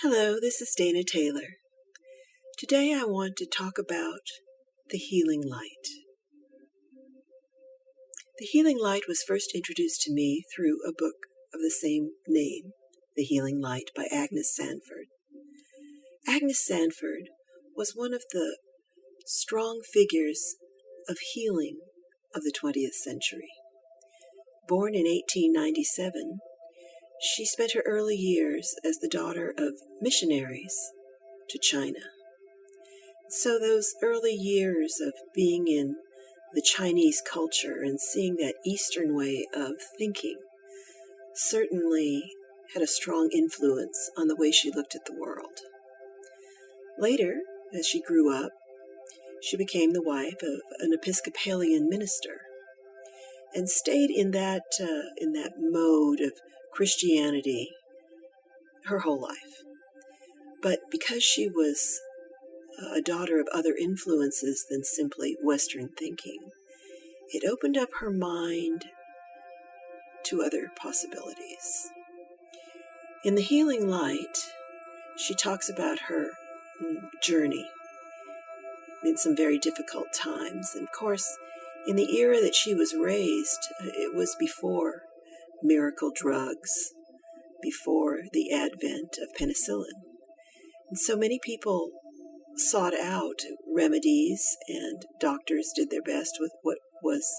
Hello, this is Dana Taylor. Today I want to talk about the healing light. The healing light was first introduced to me through a book of the same name, The Healing Light by Agnes Sanford. Agnes Sanford was one of the strong figures of healing of the 20th century. Born in 1897, she spent her early years as the daughter of missionaries to China. So those early years of being in the Chinese culture and seeing that Eastern way of thinking certainly had a strong influence on the way she looked at the world. Later, as she grew up, she became the wife of an Episcopalian minister and stayed in that mode of Christianity her whole life. But because she was a daughter of other influences than simply Western thinking, it opened up her mind to other possibilities. In The Healing Light, she talks about her journey in some very difficult times. And of course, in the era that she was raised, it was before miracle drugs, before the advent of penicillin. And so many people sought out remedies, and doctors did their best with what was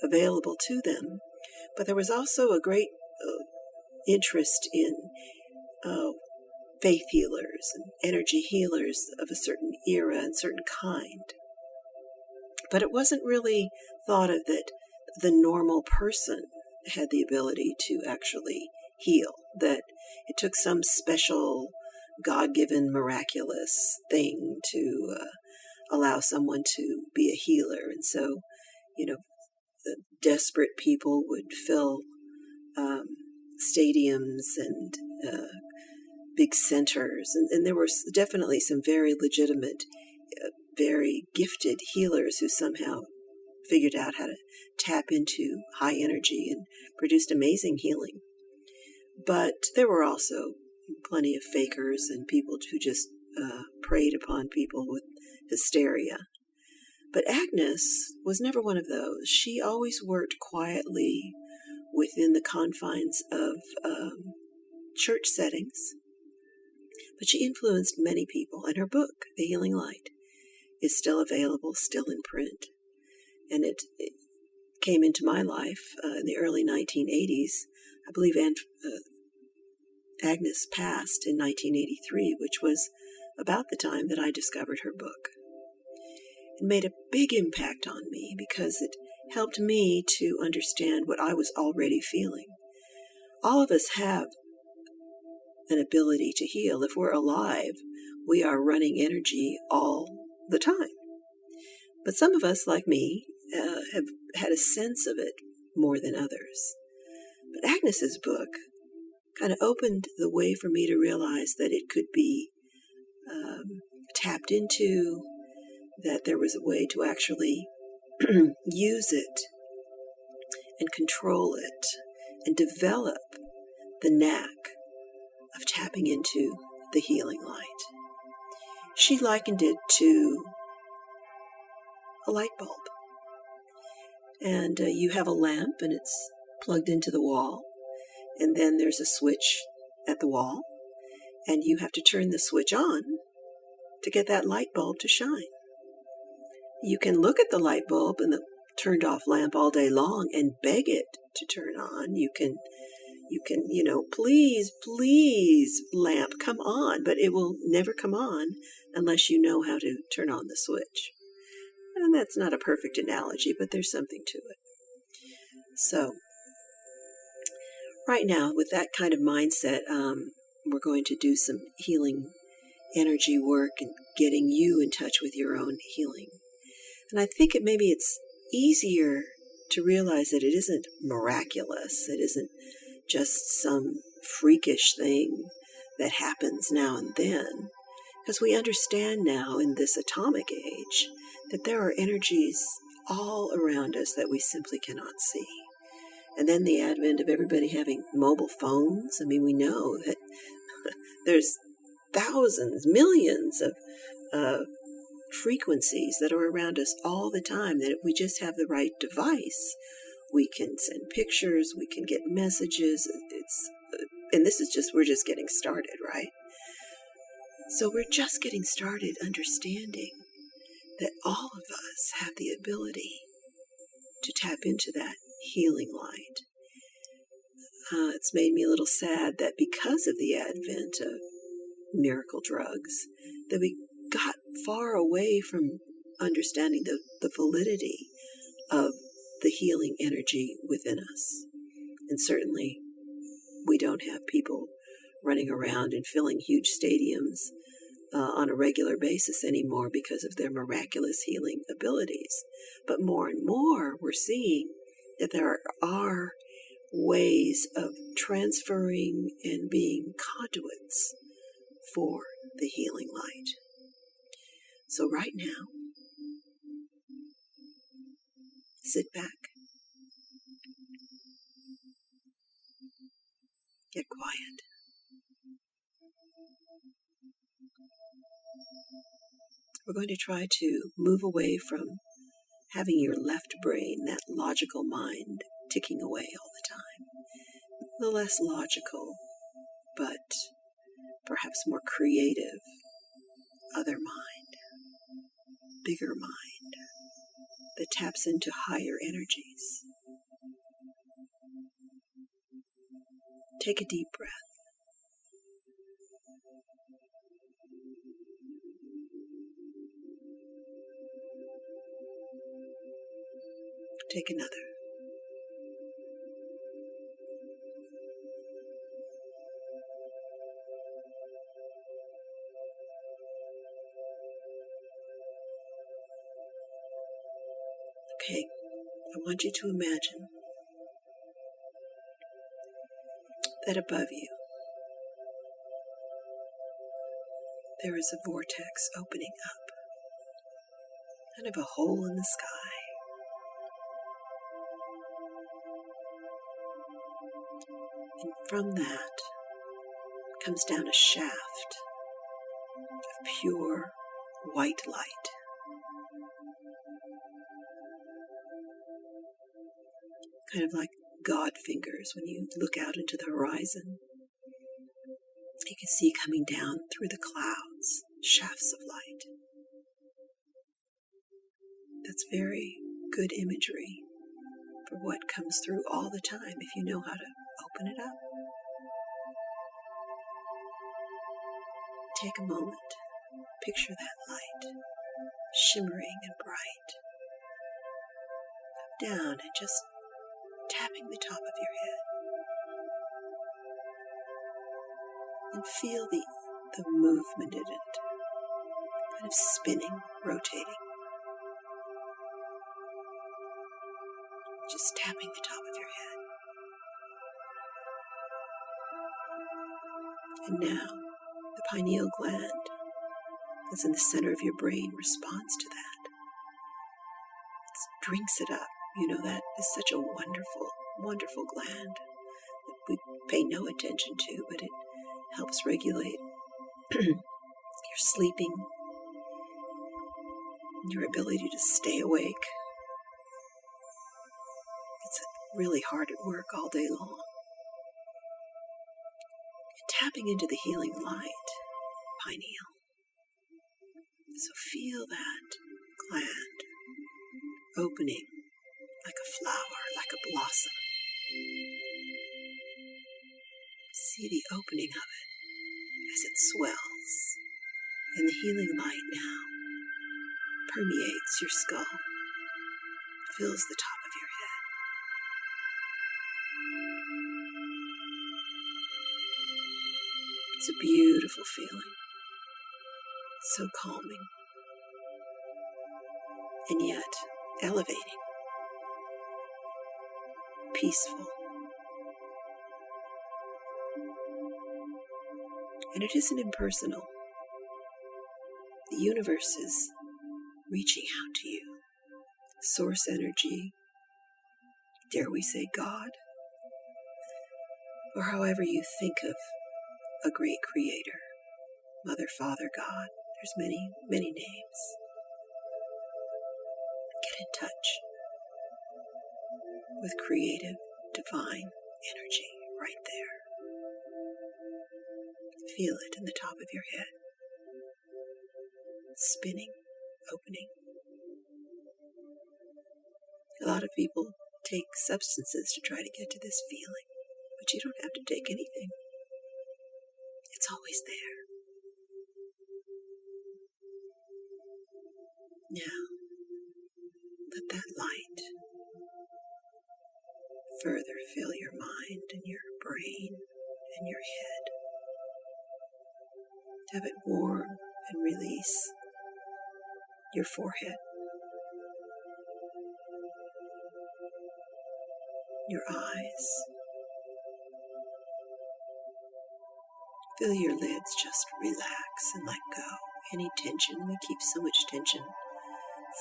available to them. But there was also a great interest in faith healers and energy healers of a certain era and certain kind. But it wasn't really thought of that the normal person had the ability to actually heal, that it took some special God-given miraculous thing to allow someone to be a healer. And so, the desperate people would fill stadiums and big centers. And there were definitely some very legitimate, very gifted healers who somehow figured out how to tap into high energy and produced amazing healing. But there were also plenty of fakers and people who just preyed upon people with hysteria. But Agnes was never one of those. She always worked quietly within the confines of church settings. But she influenced many people, and her book, The Healing Light, is still available, still in print. And it came into my life in the early 1980s. I believe Agnes passed in 1983, which was about the time that I discovered her book. It made a big impact on me because it helped me to understand what I was already feeling. All of us have an ability to heal. If we're alive, we are running energy all the time. But some of us, like me, have had a sense of it more than others. But Agnes's book kind of opened the way for me to realize that it could be tapped into, that there was a way to actually use it and control it and develop the knack of tapping into the healing light. She likened it to a light bulb. And you have a lamp and it's plugged into the wall, and then there's a switch at the wall, and you have to turn the switch on to get that light bulb to shine. You can look at the light bulb and the turned off lamp all day long and beg it to turn on. You can, please, lamp, come on, but it will never come on unless you know how to turn on the switch. And that's not a perfect analogy, but there's something to it. So, right now, with that kind of mindset, we're going to do some healing energy work and getting you in touch with your own healing. And I think maybe it's easier to realize that it isn't miraculous. It isn't just some freakish thing that happens now and then. Because we understand now in this atomic age that there are energies all around us that we simply cannot see. And then the advent of everybody having mobile phones. I mean, we know that there's thousands, millions of frequencies that are around us all the time, that if we just have the right device, we can send pictures, we can get messages. And we're just getting started, right? So we're just getting started understanding that all of us have the ability to tap into that healing light. It's made me a little sad that because of the advent of miracle drugs, that we got far away from understanding the validity of the healing energy within us. And certainly, we don't have people running around and filling huge stadiums on a regular basis anymore because of their miraculous healing abilities. But more and more, we're seeing that there are ways of transferring and being conduits for the healing light. So right now, sit back, get quiet. We're going to try to move away from having your left brain, that logical mind, ticking away all the time. The less logical, but perhaps more creative, other mind, bigger mind, that taps into higher energies. Take a deep breath. Take another. Okay, I want you to imagine that above you there is a vortex opening up, kind of a hole in the sky. And from that comes down a shaft of pure white light. Kind of like God fingers when you look out into the horizon. You can see coming down through the clouds, shafts of light. That's very good imagery for what comes through all the time if you know how to open it up. Take a moment, picture that light, shimmering and bright, up, down, and just tapping the top of your head. And feel the movement in it, kind of spinning, rotating. Just tapping the top of your head. And now, the pineal gland that's in the center of your brain responds to that. It drinks it up. You know, that is such a wonderful, wonderful gland that we pay no attention to, but it helps regulate your sleeping, your ability to stay awake. It's really hard at work all day long. Tapping into the healing light, pineal. So feel that gland opening like a flower, like a blossom. See the opening of it as it swells, and the healing light now permeates your skull, fills the top of your head. It's a beautiful feeling, so calming, and yet elevating, peaceful. And it isn't impersonal. The universe is reaching out to you. Source energy, dare we say God, or however you think of a great creator, Mother, Father, God. There's many, many names. Get in touch with creative, divine energy right there. Feel it in the top of your head, spinning, opening. A lot of people take substances to try to get to this feeling, but you don't have to take anything. It's always there. Now, let that light further fill your mind and your brain and your head. Have it warm and release your forehead, your eyes. Feel your lids just relax and let go. Any tension, we keep so much tension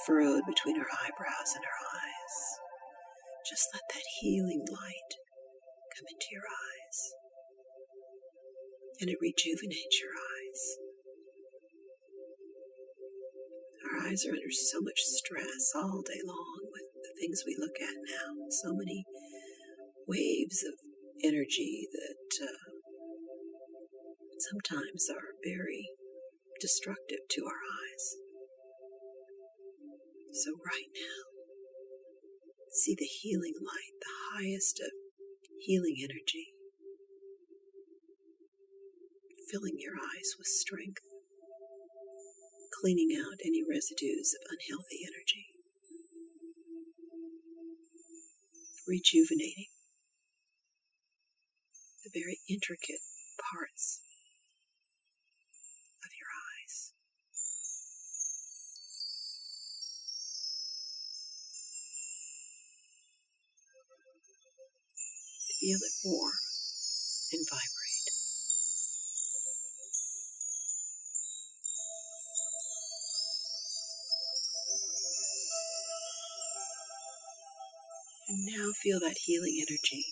furrowed between our eyebrows and our eyes. Just let that healing light come into your eyes, and it rejuvenates your eyes. Our eyes are under so much stress all day long with the things we look at now. So many waves of energy that sometimes are very destructive to our eyes. So right now, see the healing light, the highest of healing energy, filling your eyes with strength, cleaning out any residues of unhealthy energy, rejuvenating the very intricate parts of your eyes. Feel it warm and vibrate. And now feel that healing energy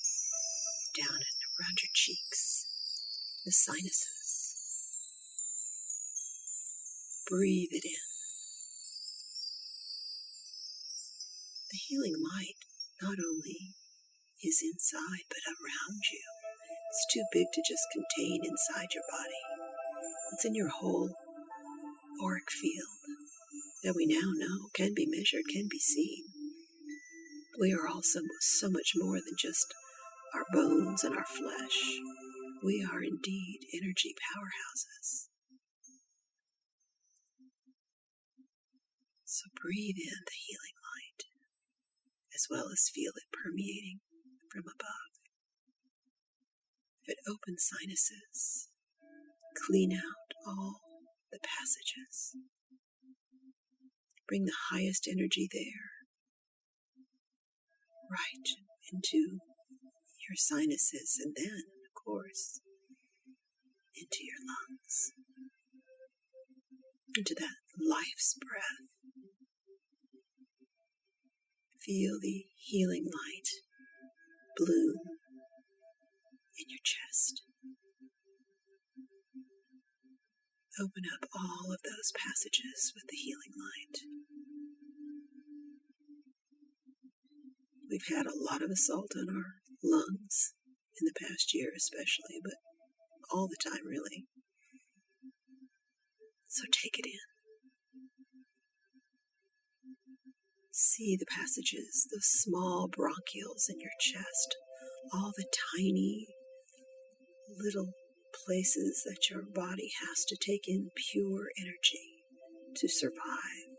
down and around your cheeks, the sinuses. Breathe it in. The healing light not only is inside but around you. It's too big to just contain inside your body. It's in your whole auric field that we now know can be measured, can be seen. We are all so much more than just our bones and our flesh. We are indeed energy powerhouses. So breathe in the healing light, as well as feel it permeating from above. If it opens sinuses, clean out all the passages. Bring the highest energy there, right into your sinuses, and then, of course, into your lungs, into that life's breath. Feel the healing light bloom in your chest. Open up all of those passages with the healing light. We've had a lot of assault on our lungs in the past year especially, but all the time really. So take it in. See the passages, those small bronchioles in your chest, all the tiny little places that your body has to take in pure energy to survive.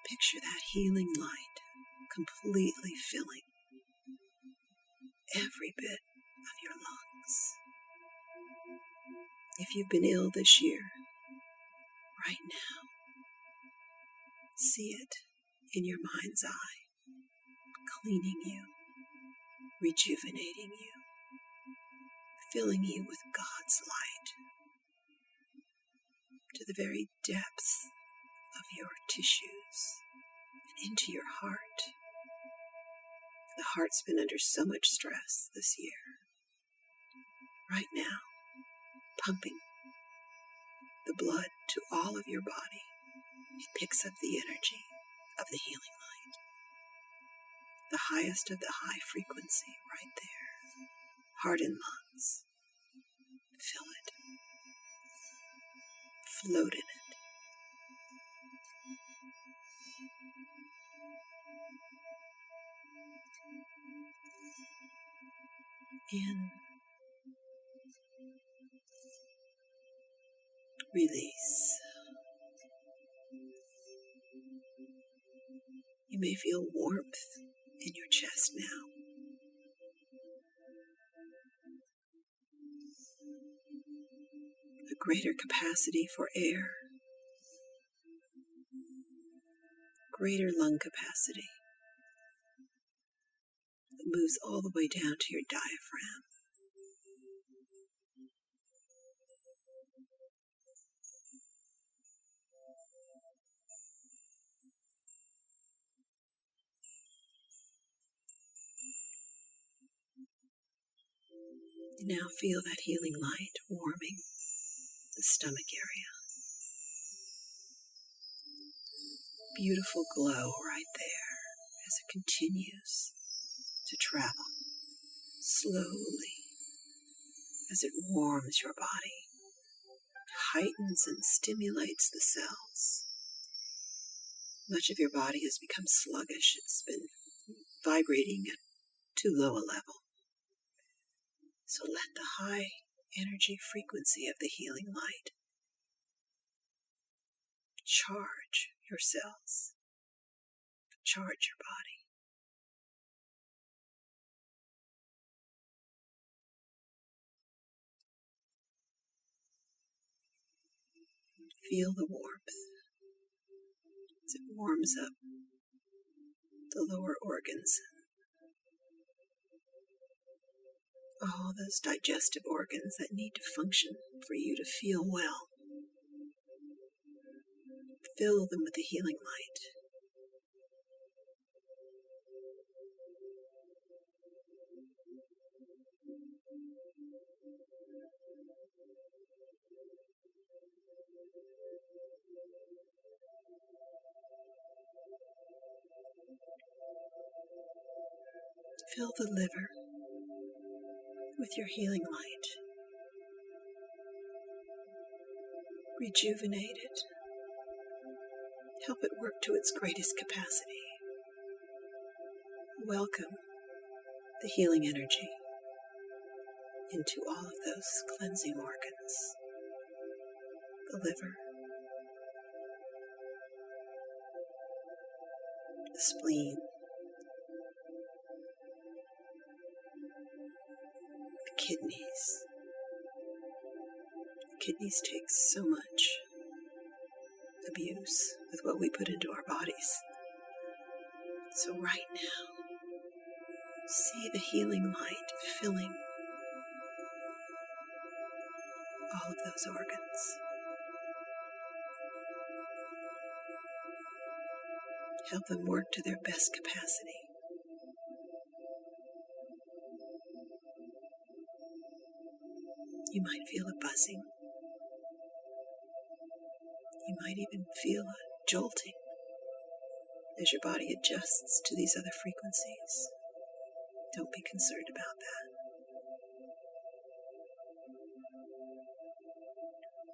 Picture that healing light completely filling every bit of your lungs. If you've been ill this year, right now, see it in your mind's eye, cleaning you, rejuvenating you, filling you with God's light the very depths of your tissues and into your heart. The heart's been under so much stress this year. Right now, pumping the blood to all of your body, it picks up the energy of the healing light. The highest of the high frequency right there. Heart and lungs. Feel it. Float in it. In. Release. You may feel warmth in your chest now. A greater capacity for air. Greater lung capacity. It moves all the way down to your diaphragm. You now feel that healing light warming the stomach area. Beautiful glow right there as it continues to travel slowly as it warms your body, heightens and stimulates the cells. Much of your body has become sluggish. It's been vibrating at too low a level. So let the high energy frequency of the healing light charge your cells, charge your body. Feel the warmth as it warms up the lower organs. All those digestive organs that need to function for you to feel well. Fill them with the healing light. Fill the liver with your healing light. Rejuvenate it. Help it work to its greatest capacity. Welcome the healing energy into all of those cleansing organs. The liver, the spleen, the kidneys. The kidneys take so much abuse with what we put into our bodies. So right now, see the healing light filling all of those organs. Help them work to their best capacity. You might feel a buzzing. You might even feel a jolting as your body adjusts to these other frequencies. Don't be concerned about that.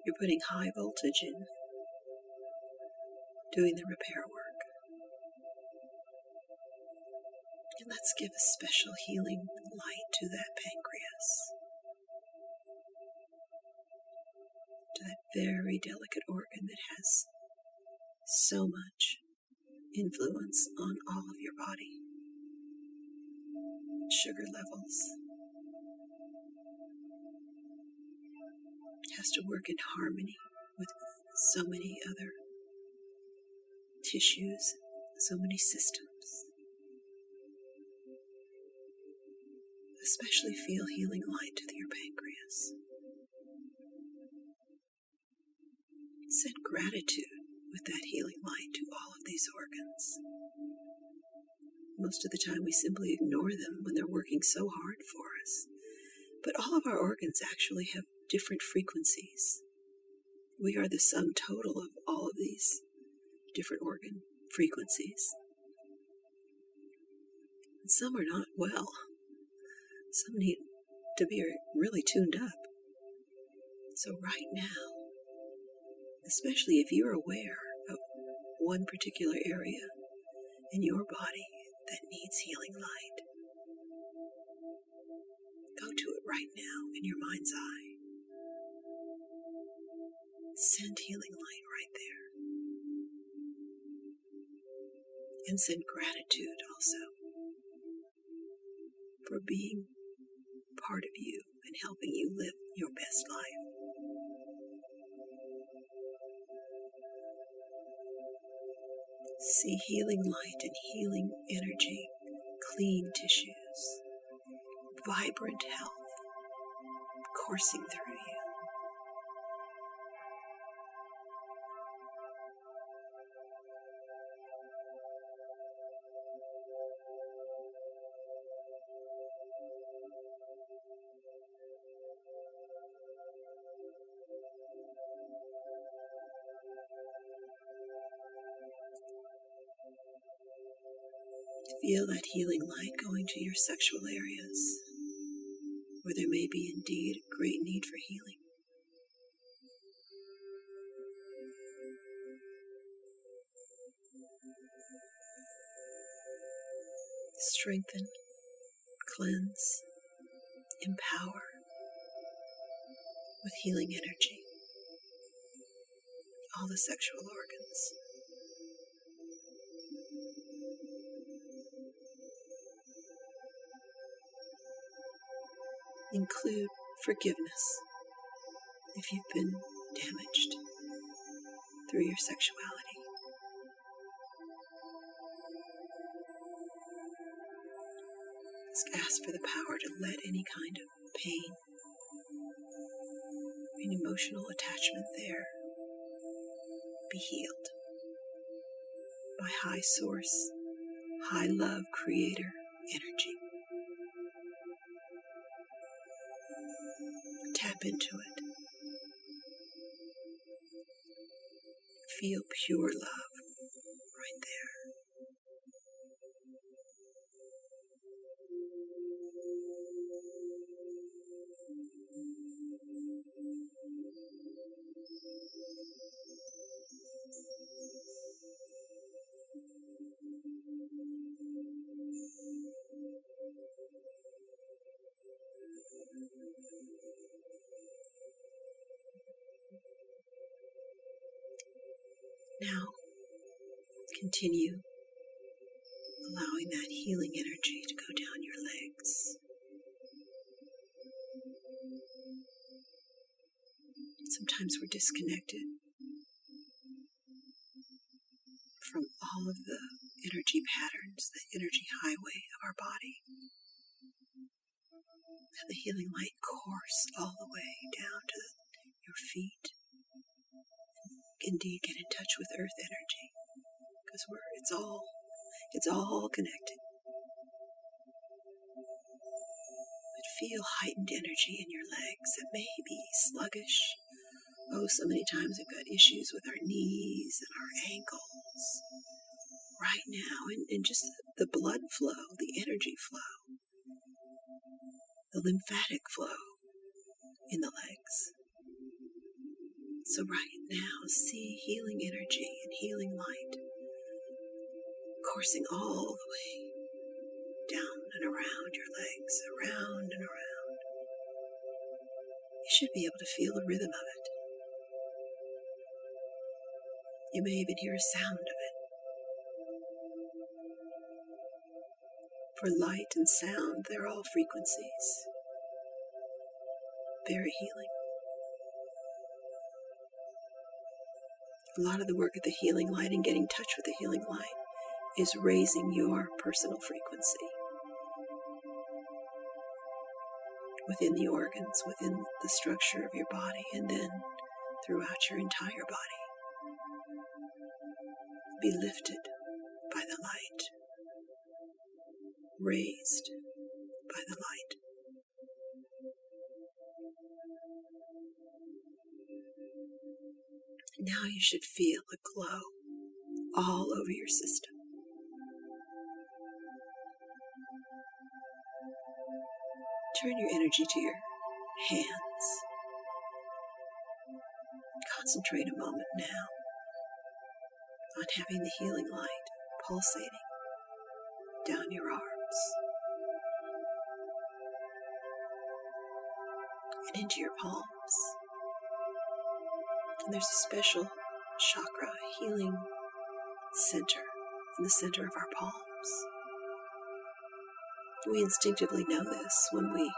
You're putting high voltage in, doing the repair work. And let's give a special healing light to that pancreas, to that very delicate organ that has so much influence on all of your body. Sugar levels. It has to work in harmony with so many other tissues, so many systems. Especially feel healing light to your pancreas. gratitude with that healing light to all of these organs. Most of the time we simply ignore them when they're working so hard for us. But all of our organs actually have different frequencies. We are the sum total of all of these different organ frequencies. And some are not well. Some need to be really tuned up. So right now, especially if you're aware of one particular area in your body that needs healing light, go to it right now in your mind's eye. Send healing light right there. And send gratitude also for being part of you and helping you live your best life. See healing light and healing energy, clean tissues, vibrant health coursing through you. Feel that healing light going to your sexual areas, where there may be indeed a great need for healing. Strengthen, cleanse, empower with healing energy all the sexual organs. Include forgiveness if you've been damaged through your sexuality. Just ask for the power to let any kind of pain, any emotional attachment there be healed by high source, high love creator energy. Tap into it. Feel pure love right there. Now, continue allowing that healing energy to go down your legs. Sometimes we're disconnected from all of the energy patterns, the energy highway of our body. Have the healing light course all the way down to your feet. Indeed, get in touch with earth energy, because it's all connected. But feel heightened energy in your legs that may be sluggish. Oh, so many times we've got issues with our knees and our ankles. Right now, and just the blood flow, the energy flow, the lymphatic flow in the legs. So right now, see healing energy and healing light coursing all the way down and around your legs, around and around. You should be able to feel the rhythm of it. You may even hear a sound of it. For light and sound, they're all frequencies. Very healing. A lot of the work of the healing light and getting in touch with the healing light is raising your personal frequency within the organs, within the structure of your body, and then throughout your entire body. Be lifted by the light, raised by the light. Now you should feel a glow all over your system. Turn your energy to your hands. Concentrate a moment now on having the healing light pulsating down your arms and into your palms. And there's a special chakra healing center in the center of our palms. We instinctively know this when we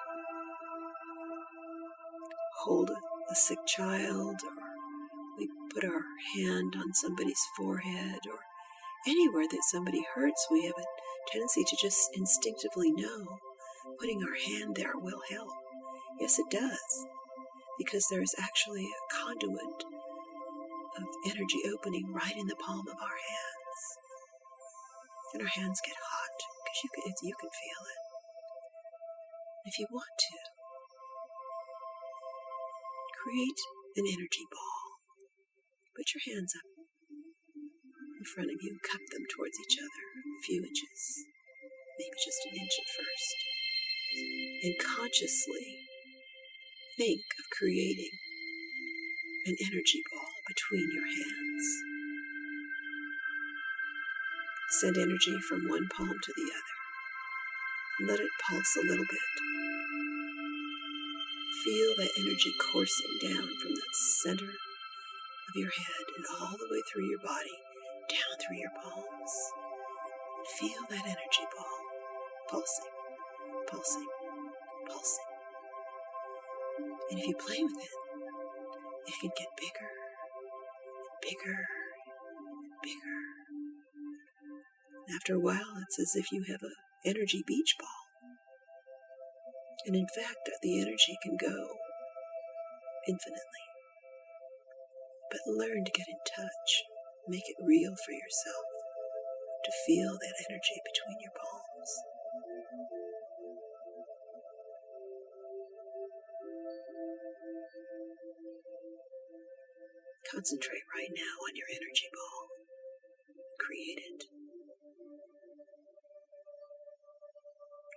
hold a sick child, or we put our hand on somebody's forehead, or anywhere that somebody hurts. We have a tendency to just instinctively know putting our hand there will help. Yes, it does, because there is actually a conduit of energy opening right in the palm of our hands. And our hands get hot because you can feel it. If you want to, create an energy ball. Put your hands up in front of you and cup them towards each other a few inches, maybe just an inch at first. And consciously think of creating an energy ball between your hands. Send energy from one palm to the other. Let it pulse a little bit. Feel that energy coursing down from the center of your head and all the way through your body, down through your palms. Feel that energy ball pulsing, pulsing, pulsing. And if you play with it, it can get bigger and bigger and bigger. And after a while, it's as if you have an energy beach ball. And in fact, the energy can go infinitely. But learn to get in touch. Make it real for yourself to feel that energy between your palms. Concentrate right now on your energy ball. Create it.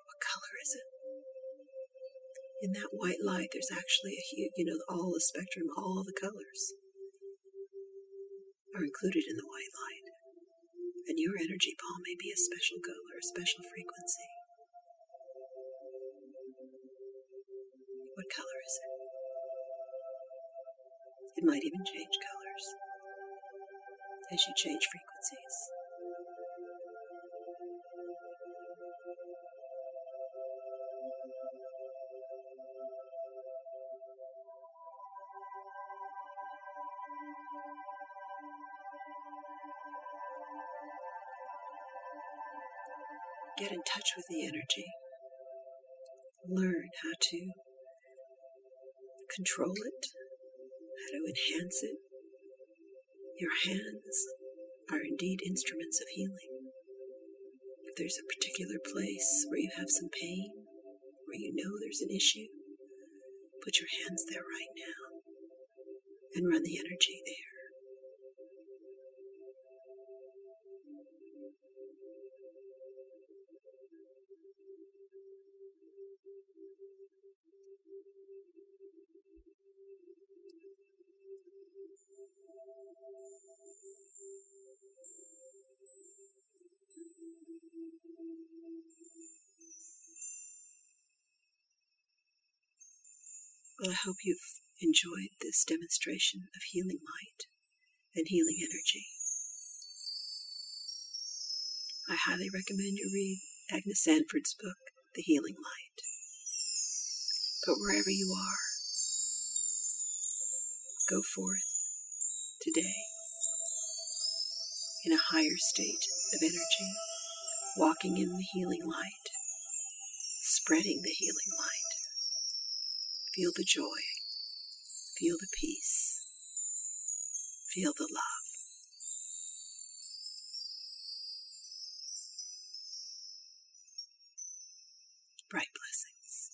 What color is it? In that white light, there's actually a huge, all the spectrum, all the colors are included in the white light. And your energy ball may be a special color, a special frequency. What color is it? It might even change colors as you change frequencies. Get in touch with the energy. Learn how to control it, how to enhance it. Your hands are indeed instruments of healing. If there's a particular place where you have some pain, where you know there's an issue, put your hands there right now and run the energy there. Well, I hope you've enjoyed this demonstration of healing light and healing energy. I highly recommend you read Agnes Sanford's book, The Healing Light. But wherever you are, go forth today in a higher state of energy, walking in the healing light, spreading the healing light. Feel the joy, feel the peace, feel the love. Bright blessings.